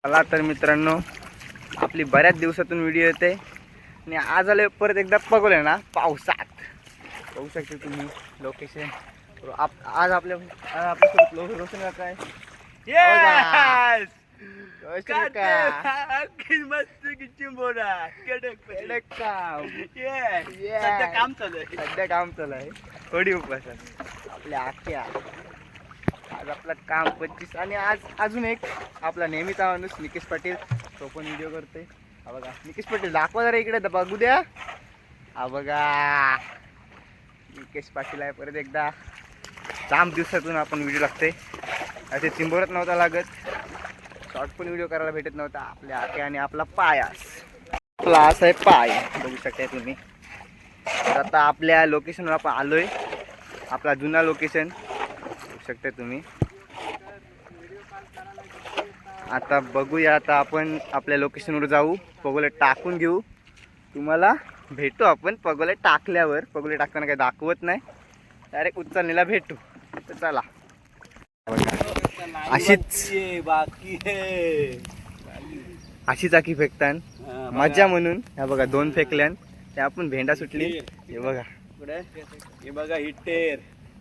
चला तर मित्रांनो, आपली बऱ्याच दिवसातून व्हिडिओ येते आणि आज आले परत एकदा पगोले ना पावसात. बघू शकता तुम्ही लोकेशन. आज आपल्यासोबत लोकेशन काका आहे. Yes! सध्या काम चालू आहे. थोडी उपास आपल्या आख्या. आज आपलं काम 25 आणि आज अजून एक आपला नेहमीचा माणूस निकेश पाटील, तो पण व्हिडिओ करतोय. हा बघा निकेश पाटील, दाखवा जरा इकडे, बघू द्या. हा बघा निकेश पाटील आहे परत एकदा. जाम दिवसातून आपण व्हिडिओ लागते. असे चिंबोरत नव्हता लागत, शॉर्ट पण व्हिडिओ करायला भेटत नव्हता. आपल्या आख्या आणि आपला पायास, आपला असा आहे पाय, बघू शकता तुम्ही. तर आता आपल्या लोकेशनवर आपण आलोय, आपला जुना लोकेशन बघू शकता तुम्ही. आता बघूया, आता आपण आपल्या लोकेशनवर जाऊ, पगोले टाकून घेऊ. तुम्हाला भेटू आपण पगोले टाकल्यावर. पगोले टाकताना काही दाखवत नाही, डायरेक्ट उचलणीला भेटू. तर चला. अशीच आखी फेकतान मजा म्हणून. ह्या बघा 2 फेकल्यान, त्या आपण भेंडा सुटली. हे बघा, हे बघा हिटेर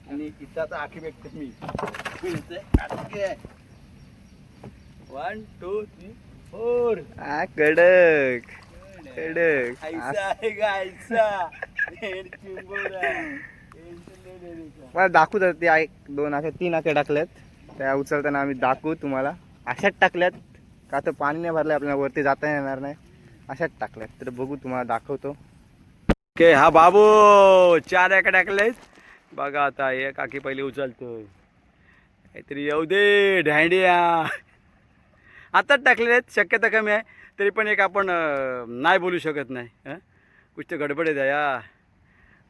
आणि इथं आखी भेटते मी. 1 2 3 4. कडक कडक. मला दाखवू तर ते 2 अशा 3 आख्या टाकल्यात. त्या उचलताना आम्ही दाखवू तुम्हाला. अशाच टाकल्यात का तर पाणी नाही भरलं, आपल्याला वरती जाता येणार नाही. अशाच टाकल्यात, तर बघू तुम्हाला दाखवतो. ओके, हा बाबू 4 आख्या टाकलेत बघा. आता एक आखी पहिली उचलतो, काहीतरी येऊ दे ढांडिया. आताच टाकलेले आहेत, शक्यता कमी आहे. तरी पण एक आपण नाही बोलू शकत नाही. कुछ तर गडबड आहे या,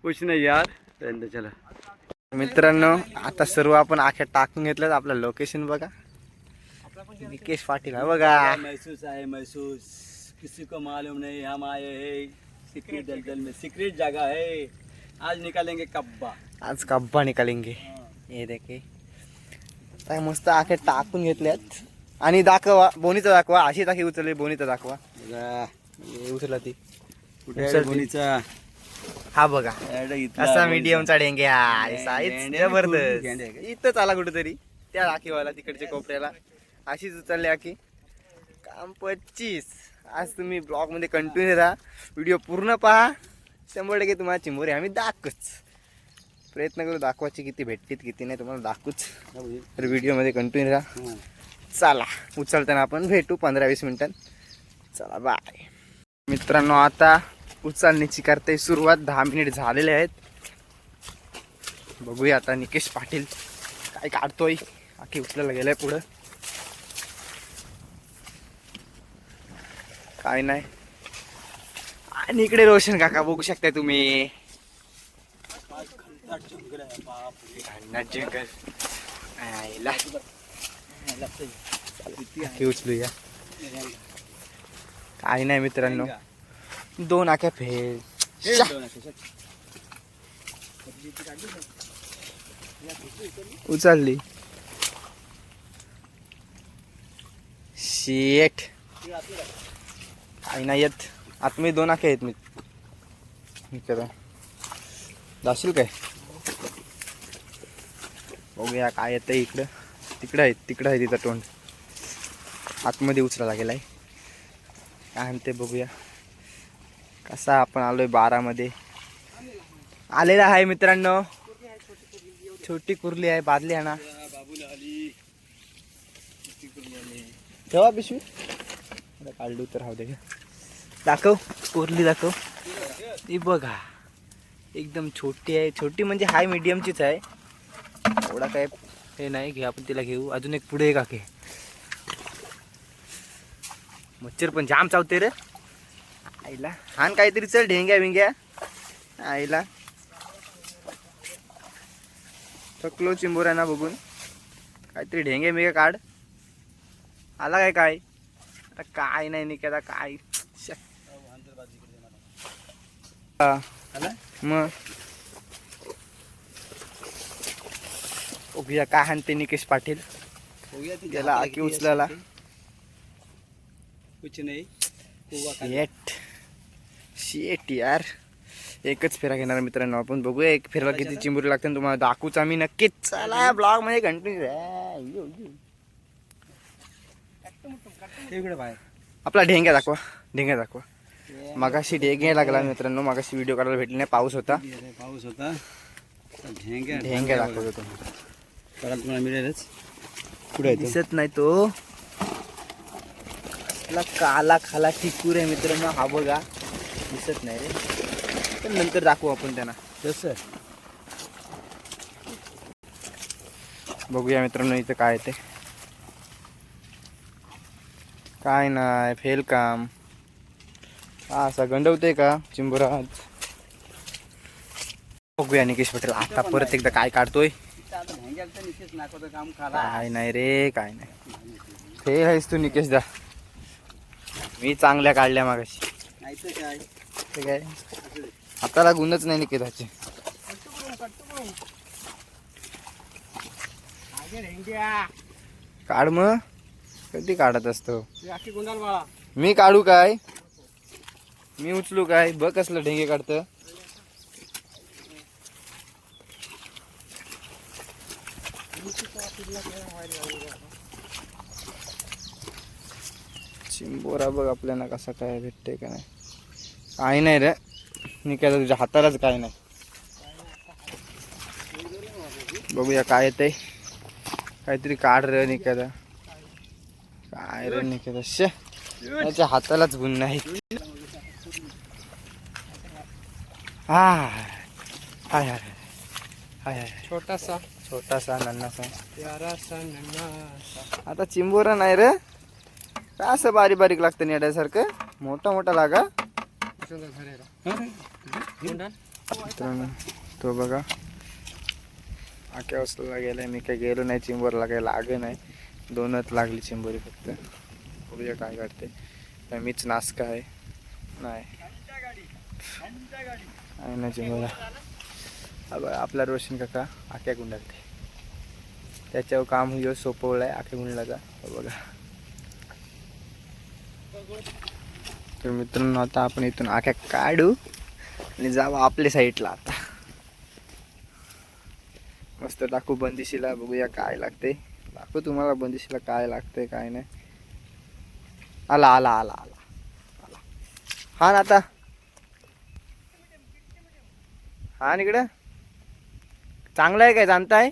कुछ नाही यार. चला मित्रांनो, आता सर्व आपण आख्या टाकून घेतल्यात. आपलं लोकेशन बघा, निकेश पाटील आहे बघा. महसूस आहे महसूस, किसी को मालूम नहीं हम आए हैं सीक्रेट दलदल में. सीक्रेट जगह है, आज निकालेंगे कब्बा. आज कब्बा निकालेंगे. हे देखे काय मस्त आख्या टाकून घेतल्यात. आणि दाखवा बोनीचा, दाखवा. अशी टाकी उचलली, बोनीचा दाखवा. उचलला ती बोनीचा. हा बघा असा मीडियमचा डेंगे. साईज जबरदस्त. इथंच आला कुठेतरी त्या राखीवाला तिकडच्या कोपऱ्याला. अशीच उचलली आखी. काम 25. आज तुम्ही ब्लॉग मध्ये कंटिन्यू राहा, व्हिडिओ पूर्ण पहा. 100% तुम्हाला चिंबोरी आम्ही दाखवूच. प्रयत्न करू दाखवायची, किती भेटतील किती नाही तुम्हाला दाखवूच. तर व्हिडिओ मध्ये कंटिन्यू राहा. चला उचलताना आपण भेटू 15-20 मिनिटात. चला बाय मित्रांनो. आता उचलण्याची करते सुरुवात. 10 मिनिट झालेले आहेत. बघूया आता निकेश पाटील काय काढतोय. आखी उचलायला गेलाय पुढं. काय नाही. आणि इकडे रोशन काका बघू शकता तुम्ही. उचलूया. काय नाही मित्रांनो, 2 आख्या फेल उचलली. शेट काही नाही येत. आतमध्ये 2 आख्या आहेत. मी दाशील काय, बघूया काय येतं. इकडं तिकडं आहे, तिकडं आहे तिथं तोंड. आतमध्ये उचलायला गेलाय. काय म्हणते बघूया. कसा आपण आलोय 12 मध्ये आलेला आहे मित्रांनो. छोटी कुर्ली आहे, बादली आहे ना. ठेवा पिशवी, काढू तर राहू दे. दाखव कुर्ली, दाखव. ती बघा एकदम छोटी आहे. छोटी म्हणजे हाय मीडियमचीच आहे, एवढा काय हे नाही. घे आपण तिला घेऊ. अजून एक पुढे एक आखे. मच्छर पण जाम चावते रे आईला. हान काहीतरी चल ढेंग्या बिंग्या आईला. थकलो चिंबोऱ्यांना बघून. काहीतरी ढेंगे बिंगे काढ. आला काय काय. आता काय नाही निघ आता काय. मग बघूया काय हाणते निकेश पाटील. त्याला आखी उचलायला कुछ नाही शेट शेट यार. एकच फेरा घेणार मित्रांनो आपण. बघूया एक फेरला किती चिंबोरी लागते आणि तुम्हाला दाखवूच आम्ही नक्कीच. चला ब्लॉग मध्ये कंटिन्यू. इकडे बाहेर आपला ढेंग्या दाखवा. मगाशी ढेंग्या लागला मित्रांनो. मगाशी व्हिडिओ काढायला भेटले नाही, पाऊस होता. पाऊस होता. ढेंग्या दाखवत होतो. करायला तुम्हाला मिळेलच. कुठे दिसत नाही तो. काला खाला टिकूर आहे मित्रांनो. हा बघा दिसत नाही रे, पण नंतर दाखवू आपण त्यांना. तसं बघूया मित्रांनो इथं काय ते. काय नाही, फेल काम. हा असा गंडवते का चिंबोरा आज. बघूया निकेश पटेल आता परत एकदा काय काढतोय. काम काय नाही रे, काय नाही. फेल आहेस तू निकेश दा. मी चांगल्या काढल्या मागाशी. काय ते काय हाताला गुणच नाही निकेताचे. काढ मग. कधी काढत असतो मी. काढू काय, मी उचलू काय. बघ कसलं ढेंगे काढतं. चिंबोरा बघ आपल्याला कसा काय भेटते का नाही. काही नाही रे निकाला, तुझ्या हातालाच काय नाही. बघूया काय येते. काहीतरी काढ रे निकाला. काय रे निकाला, शे त्याच्या हातालाच गुण नाही. हाय हाय हाय हाय. छोटासा नन्नासा आता चिंबोरा नाही रे. काय असं बारीक बारीक लागतं नेड्यासारखं. मोठा लागा. तो बघा आख्या वाजता गेलाय. मी काय गेलो नाही चिंबोरला, काही लाग नाही. 2च लागली चिंबोरी फक्त. बघूया काय काढते. काय मीच नासका आहे. नाही आहे ना चिंबोरा. आपला रोशन काका आख्या गुंडाळते. त्याच्यावर काम हो सोपवलंय आख्या गुंडलाचा. बघा तर मित्रांनो आता आपण इथून आख्या काढू आणि जाऊ आपल्या साईडला. आता मस्त टाकू बंदिशीला. बघूया काय लागते. दाखवू तुम्हाला बंदिशीला काय लागतंय काय नाही. आला आला आला आला. हा ना आता. हा इकडं चांगलं आहे काय, जाणताय.